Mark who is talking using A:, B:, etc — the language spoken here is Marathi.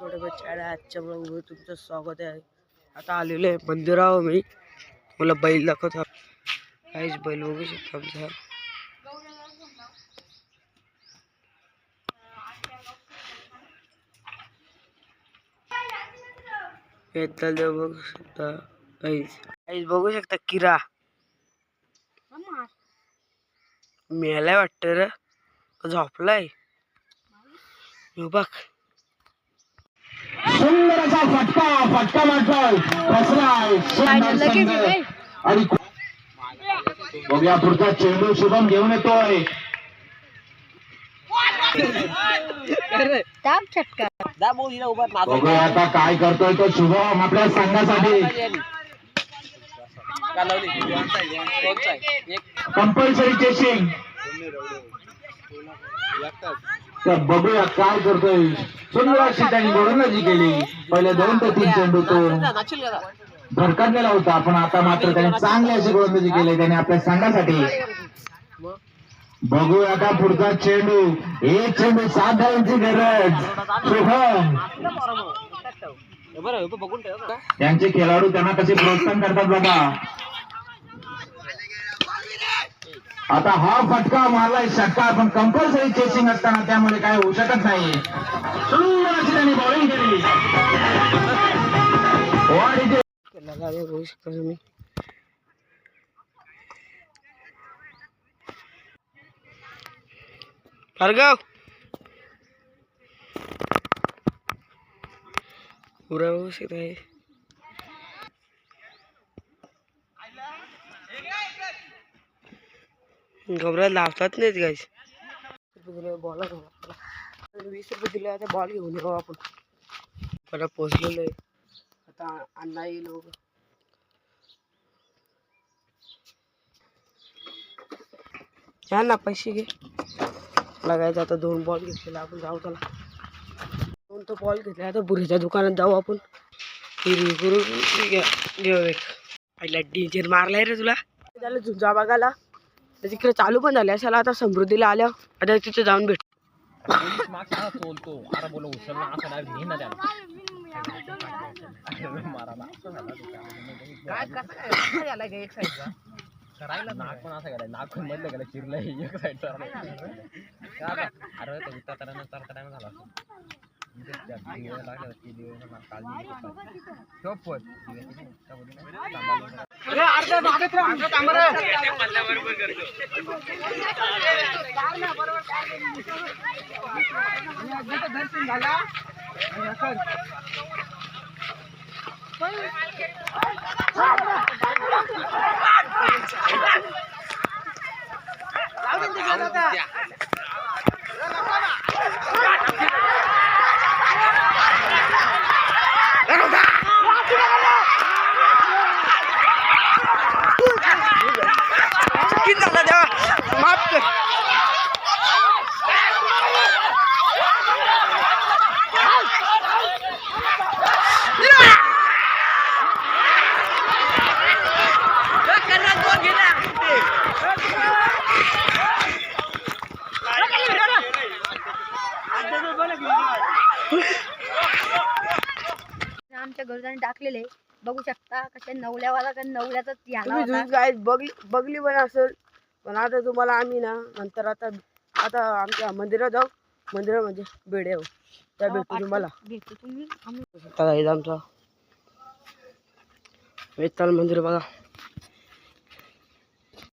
A: आजच्या ब्लॉगमध्ये तुमचं स्वागत आहे। आता आलेलो आहे मंदिरावर मी मला बैल दाखवतो। काहीच बैल बघू शकता आमचा देव बघू शकता। काहीच बघू शकता किरा मेलाय वाटत रे झोपलाय बघ।
B: सुंदर असा फटका मारतोय आणि बघूया पुढचा चेंडू शुभम घेऊन येतोय। बघूया आता काय करतोय तो शुभम आपल्या संघासाठी। कंपल्सरी चेसिंग तर बघूया काय करतोय। सुंदर अशी त्यांनी गोलंदाजी केली। पहिले 2 ते 3 चेंडू तो भरकटलेला होता, पण आता मात्र त्याने चांगली अशी गोलंदाजी केली त्याने आपल्या संघासाठी। बघूया का पुढचा चेंडू, एक चेंडू 7 धावांची गरज। शुभम त्यांचे खेळाडू त्यांना कसे प्रोत्साहन करतात बघा। आता हा फटका मारलाय षटकार, पण कंपल्सरी चेसिंग असताना त्यामुळे काय होऊ शकत नाही। सुंदर अशी त्यांनी बॉलिंग केली।
A: बघू शकता तुम्ही भार्गव पुरा बघू शकता आहे। घबरा लावतात नाहीत गाईस। बॉल 20 रुपये दिले आता बॉल घेऊन येऊ आपण। परत पोचलेलो आहे आता अण्णा येईल लोक या ना पैसे घे लागायचं। आता 2 बॉल घेतलेला आपण जाऊ त्याला 2 तो बॉल घेतला आता बुरीच्या दुकानात जाऊ आपण करू घेऊ एक पहिला डीजर मारलाय रे तुला त्याला झुंजा बघायला तिकडे चालू पण झाले असाला। आता समृद्धीला आल्या आता तिथे जाऊन भेट
C: करायला नाक पण असं गेलाय नाक पण मधलं गेलं चिरलंय एक साईड अरे ते उतरताना झाला दर्शन झाला
A: माफ कर
D: आमच्या घरच्यांनी टाकलेले बघू शकता कशा नवल्यावाला का नवल्याचा
A: बघली पण असेल। पण आता तुम्हाला आम्ही ना नंतर आता आमच्या मंदिरात जाऊ मंदिरात म्हणजे बेड्या त्या भेटू तुम्हाला
D: भेटू तुम्ही
A: आमचा वेताल मंदिर बघा।